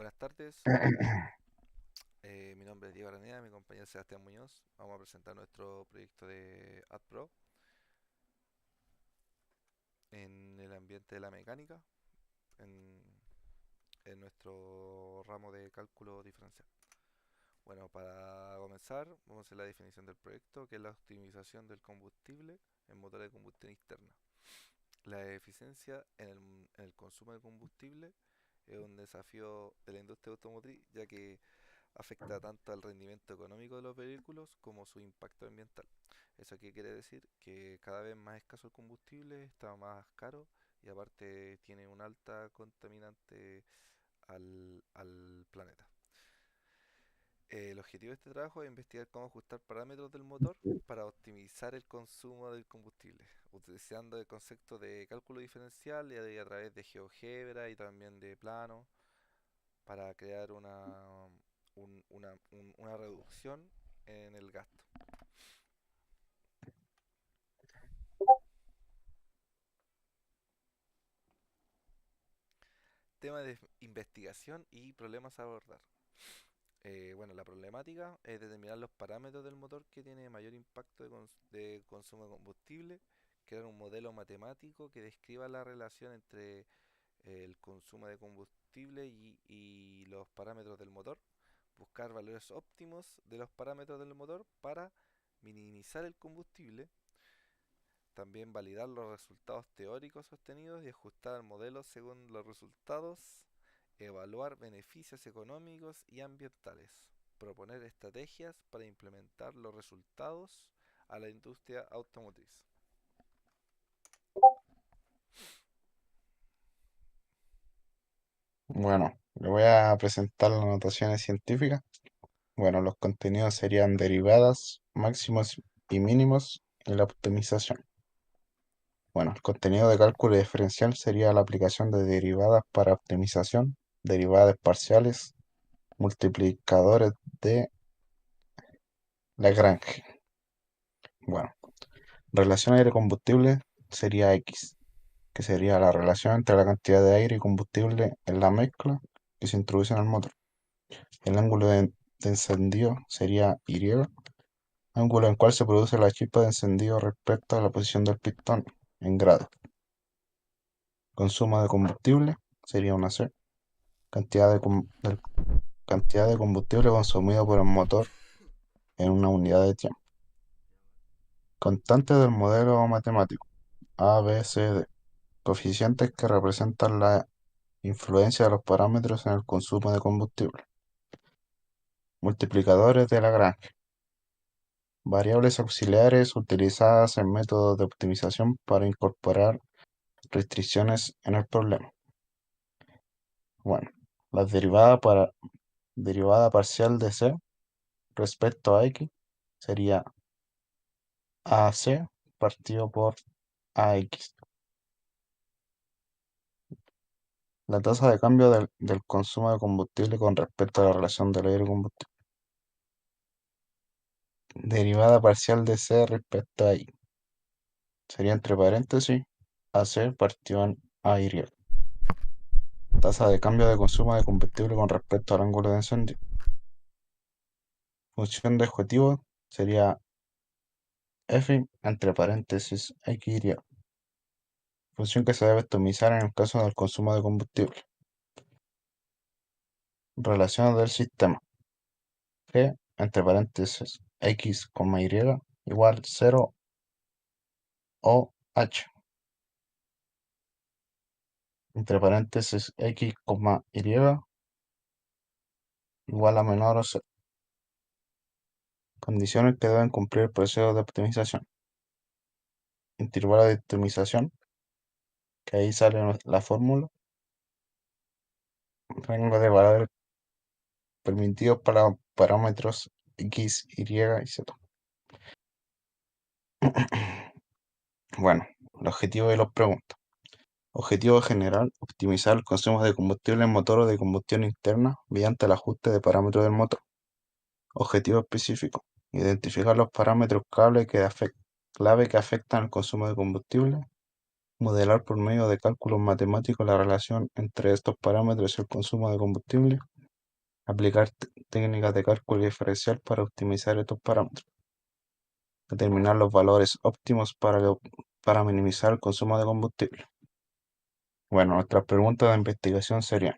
Buenas tardes, mi nombre es Diego Araneda, mi compañero Sebastián Muñoz. Vamos a presentar nuestro proyecto de AdPro en el ambiente de la mecánica, en, en nuestro ramo de cálculo diferencial. Bueno, para comenzar, vamos a hacer la definición del proyecto, que es la optimización del combustible en motores de combustión interna. La eficiencia en el consumo de combustible es un desafío de la industria automotriz, ya que afecta tanto al rendimiento económico de los vehículos como su impacto ambiental. ¿Eso qué quiere decir? Que cada vez más escaso el combustible, está más caro y aparte tiene una alta contaminante al planeta. El objetivo de este trabajo es investigar cómo ajustar parámetros del motor para optimizar el consumo del combustible, utilizando el concepto de cálculo diferencial y a través de GeoGebra y también de plano para crear una reducción en el gasto. Tema de investigación y problemas a abordar. Bueno, la problemática es determinar los parámetros del motor que tiene mayor impacto de consumo de combustible, crear un modelo matemático que describa la relación entre el consumo de combustible y los parámetros del motor, buscar valores óptimos de los parámetros del motor para minimizar el combustible. También validar los resultados teóricos sostenidos y ajustar el modelo según los resultados. Evaluar beneficios económicos y ambientales. Proponer estrategias para implementar los resultados a la industria automotriz. Bueno, le voy a presentar las notaciones científicas. Bueno, los contenidos serían derivadas, máximos y mínimos y la optimización. Bueno, el contenido de cálculo diferencial sería la aplicación de derivadas para optimización, derivadas parciales, multiplicadores de Lagrange. Bueno, relación aire-combustible sería X, que sería la relación entre la cantidad de aire y combustible en la mezcla que se introduce en el motor. El ángulo de encendido sería Y, ángulo en cual se produce la chispa de encendido respecto a la posición del pistón en grados. Consumo de combustible sería una C. Cantidad de combustible consumido por el motor en una unidad de tiempo. Constantes del modelo matemático A, B, C, D. Coeficientes que representan la influencia de los parámetros en el consumo de combustible. Multiplicadores de Lagrange. Variables auxiliares utilizadas en métodos de optimización para incorporar restricciones en el problema. Bueno, la derivada parcial de C respecto a X sería AC partido por AX. La tasa de cambio del consumo de combustible con respecto a la relación del aire y combustible. Derivada parcial de C respecto a Y. Sería entre paréntesis AC partido en AY. Tasa de cambio de consumo de combustible con respecto al ángulo de encendido. Función de objetivo sería F entre paréntesis XY. Función que se debe optimizar en el caso del consumo de combustible. Relaciones del sistema. G entre paréntesis X, Y igual 0 o H. Entre paréntesis X, Y igual a menor o cero. Condiciones que deben cumplir el proceso de optimización. Intervalo de optimización, que ahí sale la fórmula. Rango de valores permitidos para parámetros X, Y y Z. Bueno, el objetivo de los preguntas. Objetivo general, optimizar el consumo de combustible en motores de combustión interna mediante el ajuste de parámetros del motor. Objetivo específico, identificar los parámetros clave que afectan el consumo de combustible, modelar por medio de cálculos matemáticos la relación entre estos parámetros y el consumo de combustible, Aplicar técnicas de cálculo diferencial para optimizar estos parámetros. Determinar los valores óptimos para minimizar el consumo de combustible. Bueno, nuestras preguntas de investigación serían: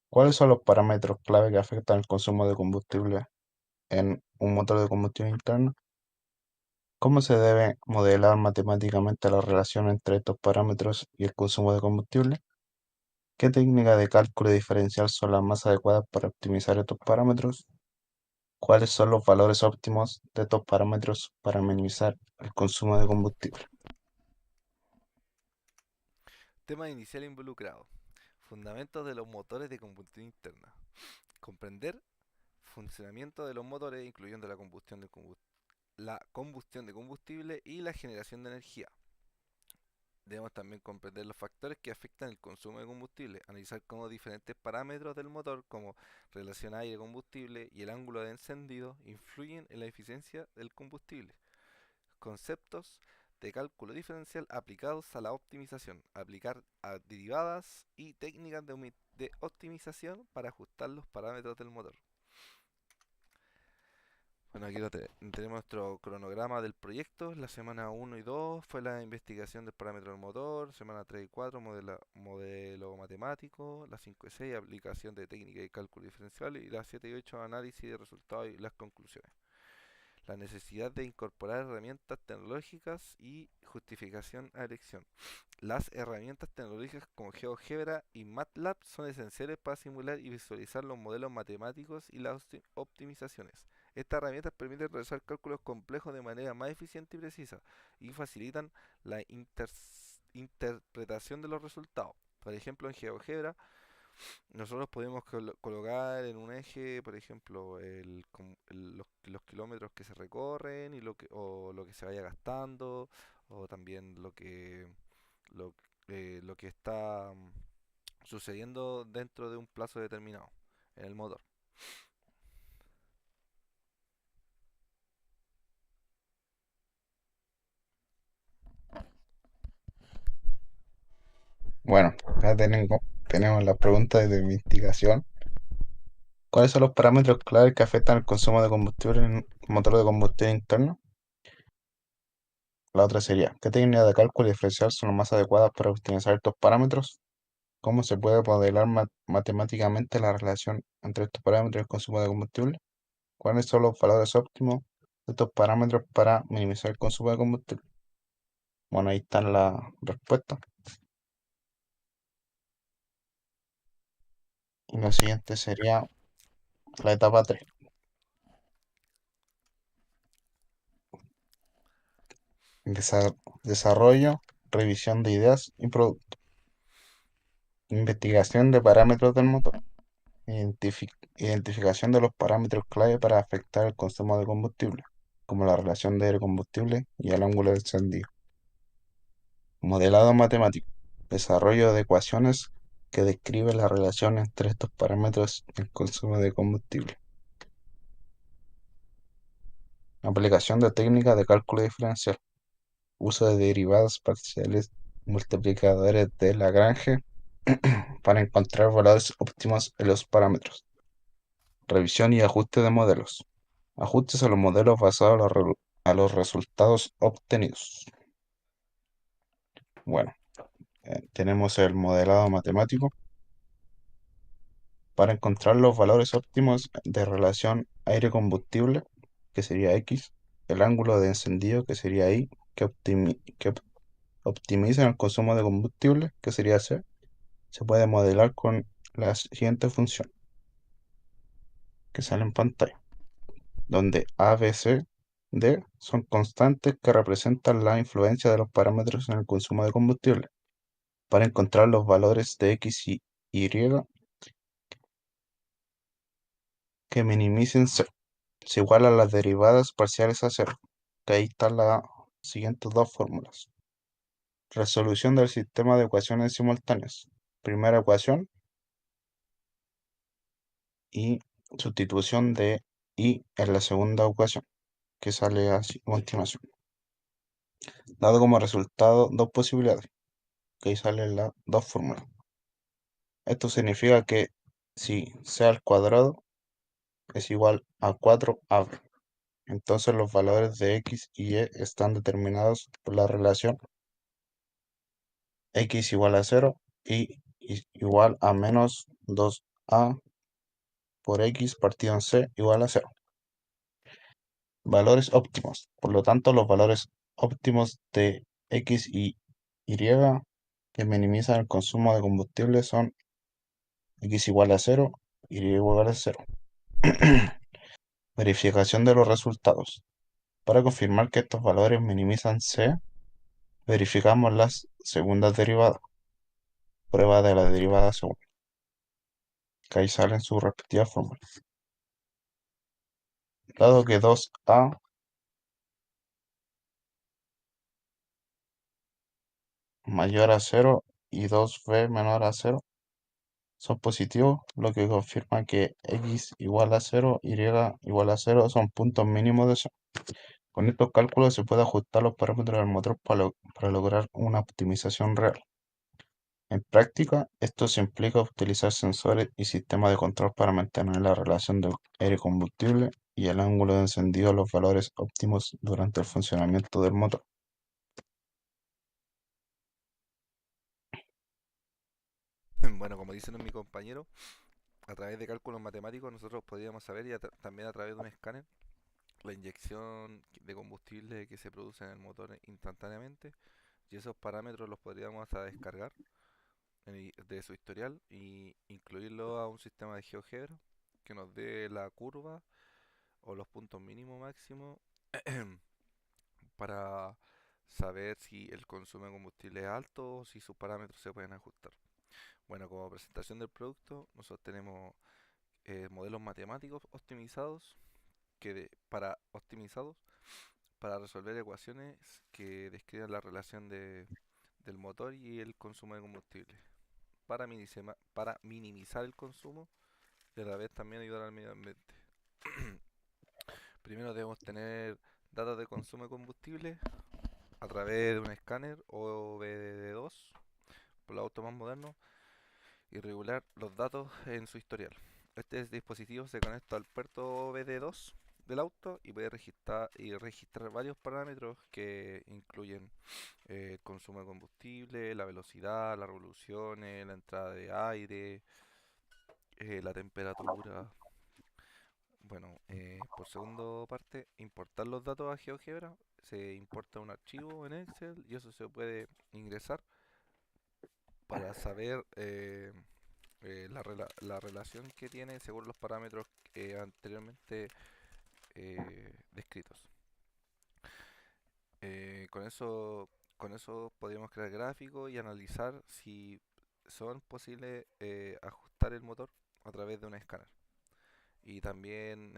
¿cuáles son los parámetros clave que afectan el consumo de combustible en un motor de combustión interna? ¿Cómo se debe modelar matemáticamente la relación entre estos parámetros y el consumo de combustible? ¿Qué técnicas de cálculo diferencial son las más adecuadas para optimizar estos parámetros? ¿Cuáles son los valores óptimos de estos parámetros para minimizar el consumo de combustible? Tema inicial involucrado. Fundamentos de los motores de combustión interna. Comprender funcionamiento de los motores, incluyendo la combustión de combustible y la generación de energía. Debemos también comprender los factores que afectan el consumo de combustible, analizar cómo diferentes parámetros del motor, como relación aire-combustible y el ángulo de encendido, influyen en la eficiencia del combustible. Conceptos de cálculo diferencial aplicados a la optimización, aplicar a derivadas y técnicas de optimización para ajustar los parámetros del motor. Bueno, aquí tenemos nuestro cronograma del proyecto. La semana 1 y 2 fue la investigación del parámetro del motor. Semana 3 y 4, modelo matemático. La 5 y 6, aplicación de técnica y cálculo diferencial. Y la 7 y 8, análisis de resultados y las conclusiones. La necesidad de incorporar herramientas tecnológicas y justificación a elección. Las herramientas tecnológicas como GeoGebra y MATLAB son esenciales para simular y visualizar los modelos matemáticos y las optimizaciones. Estas herramientas permiten realizar cálculos complejos de manera más eficiente y precisa y facilitan la interpretación de los resultados. Por ejemplo, en GeoGebra nosotros podemos colocar en un eje, por ejemplo, los kilómetros que se recorren y o lo que se vaya gastando, o también lo, lo que está sucediendo dentro de un plazo determinado en el motor. Bueno, acá tenemos las preguntas de investigación. ¿Cuáles son los parámetros claves que afectan el consumo de combustible en un motor de combustión interno? La otra sería: ¿qué técnicas de cálculo diferencial son las más adecuadas para optimizar estos parámetros? ¿Cómo se puede modelar matemáticamente la relación entre estos parámetros y el consumo de combustible? ¿Cuáles son los valores óptimos de estos parámetros para minimizar el consumo de combustible? Bueno, ahí están las respuestas. Y lo siguiente sería la etapa 3: desarrollo, revisión de ideas y productos. Investigación de parámetros del motor. Identificación de los parámetros clave para afectar el consumo de combustible, como la relación de aire-combustible y el ángulo de encendido. Modelado matemático. Desarrollo de ecuaciones que describen la relación entre estos parámetros y el consumo de combustible. Aplicación de técnicas de cálculo diferencial. Uso de derivadas parciales multiplicadores de Lagrange para encontrar valores óptimos en los parámetros. Revisión y ajuste de modelos. Ajustes a los modelos basados a los resultados obtenidos. Bueno, tenemos el modelado matemático para encontrar los valores óptimos de relación aire-combustible, que sería X, el ángulo de encendido, que sería Y, que optimizan el consumo de combustible, que sería C. Se puede modelar con la siguiente función que sale en pantalla, donde A, B, C, D son constantes que representan la influencia de los parámetros en el consumo de combustible. Para encontrar los valores de X y Y que minimicen C, se igualan las derivadas parciales a cero, que ahí están las siguientes dos fórmulas. Resolución del sistema de ecuaciones simultáneas. Primera ecuación y sustitución de Y en la segunda ecuación, que sale así a continuación. Dado como resultado dos posibilidades, que ahí salen las dos fórmulas. Esto significa que Si c al cuadrado es igual a 4ab, entonces los valores de x y y están determinados por la relación x igual a 0 y igual a menos 2a por x partido en c igual a 0. Valores óptimos. Por lo tanto, los valores óptimos de x y y que minimizan el consumo de combustible son x igual a 0 y igual a 0. Verificación de los resultados. Para confirmar que estos valores minimizan c, verificamos las segundas derivadas. Prueba de la derivada segunda, que ahí salen sus respectivas fórmulas. Dado que 2a mayor a 0 y 2b menor a 0 son positivos, lo que confirma que x igual a 0 y igual a 0 son puntos mínimos de 0. Con estos cálculos se puede ajustar los parámetros del motor para lograr una optimización real. En práctica, esto se implica utilizar sensores y sistemas de control para mantener la relación del aire-combustible y el ángulo de encendido a los valores óptimos durante el funcionamiento del motor. Bueno, como dicen mi compañero, a través de cálculos matemáticos nosotros podríamos saber y también a través de un escáner la inyección de combustible que se produce en el motor instantáneamente y esos parámetros los podríamos hasta descargar de su historial y incluirlo a un sistema de GeoGebra que nos dé la curva o los puntos mínimo máximo para saber si el consumo de combustible es alto o si sus parámetros se pueden ajustar. Bueno, como presentación del producto, nosotros tenemos modelos matemáticos optimizados para resolver ecuaciones que describan la relación del motor y el consumo de combustible, para minimizar el consumo y a la vez también ayudar al medio ambiente. Primero debemos tener datos de consumo de combustible a través de un escáner o BD2 por los autos más modernos y regular los datos en su historial. Este dispositivo se conecta al puerto BD2 del auto y puede registrar varios parámetros que incluyen el consumo de combustible, la velocidad, las revoluciones, la entrada de aire, la temperatura. Bueno, por segundo parte, importar los datos a GeoGebra. Se importa un archivo en Excel y eso se puede ingresar para saber la relación que tiene según los parámetros anteriormente descritos. Eh, con eso, con eso podríamos crear gráficos y analizar si son posibles ajustar el motor a través de un escáner y también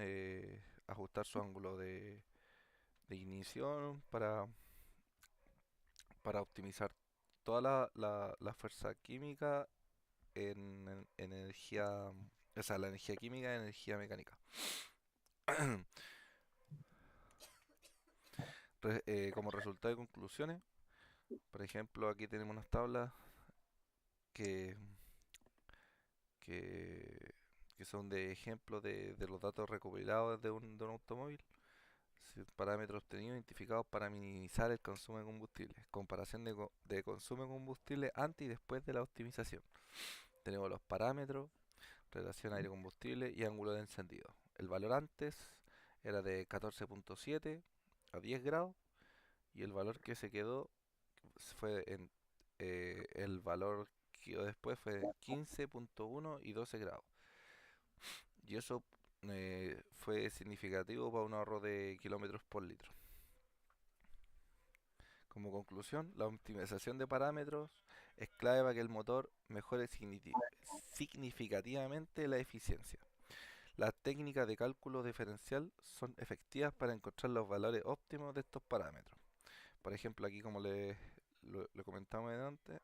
ajustar su ángulo de ignición para optimizar toda la fuerza química en energía, o sea, la energía química en energía mecánica. Como resultado de conclusiones, por ejemplo, aquí tenemos unas tablas que, que, que son de ejemplo de los datos recopilados de un automóvil. Parámetros obtenidos identificados para minimizar el consumo de combustible. Comparación de consumo de combustible antes y después de la optimización. Tenemos los parámetros, relación aire-combustible y ángulo de encendido. El valor antes era de 14.7 a 10 grados y el valor que se quedó fue en el valor que quedó después fue de 15.1 y 12 grados. Y eso fue significativo para un ahorro de kilómetros por litro. Como conclusión, la optimización de parámetros es clave para que el motor mejore significativamente la eficiencia. Las técnicas de cálculo diferencial son efectivas para encontrar los valores óptimos de estos parámetros. Por ejemplo, aquí como le comentamos antes,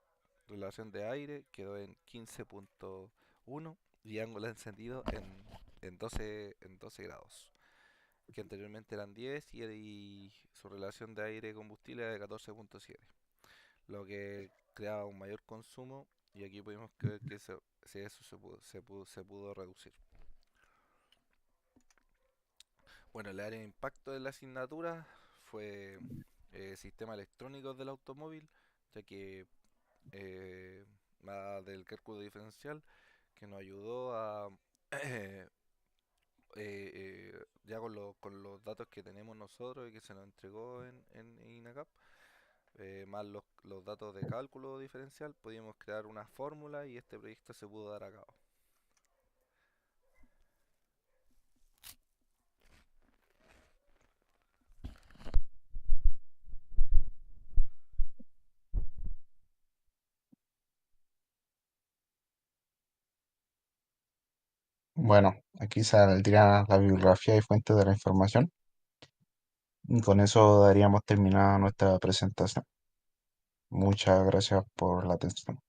relación de aire quedó en 15.1 y ángulo de encendido en 12 grados, que anteriormente eran 10 y su relación de aire-combustible era de 14.7, lo que creaba un mayor consumo Y aquí pudimos ver que si eso se pudo reducir. Bueno, el área de impacto de la asignatura fue sistema electrónicos del automóvil, ya que más del cálculo diferencial, que nos ayudó a, ya con los datos que tenemos nosotros y que se nos entregó en INACAP, más los datos de cálculo diferencial, pudimos crear una fórmula y este proyecto se pudo dar a cabo. Bueno, aquí saldría la bibliografía y fuentes de la información y con eso daríamos terminada nuestra presentación. Muchas gracias por la atención.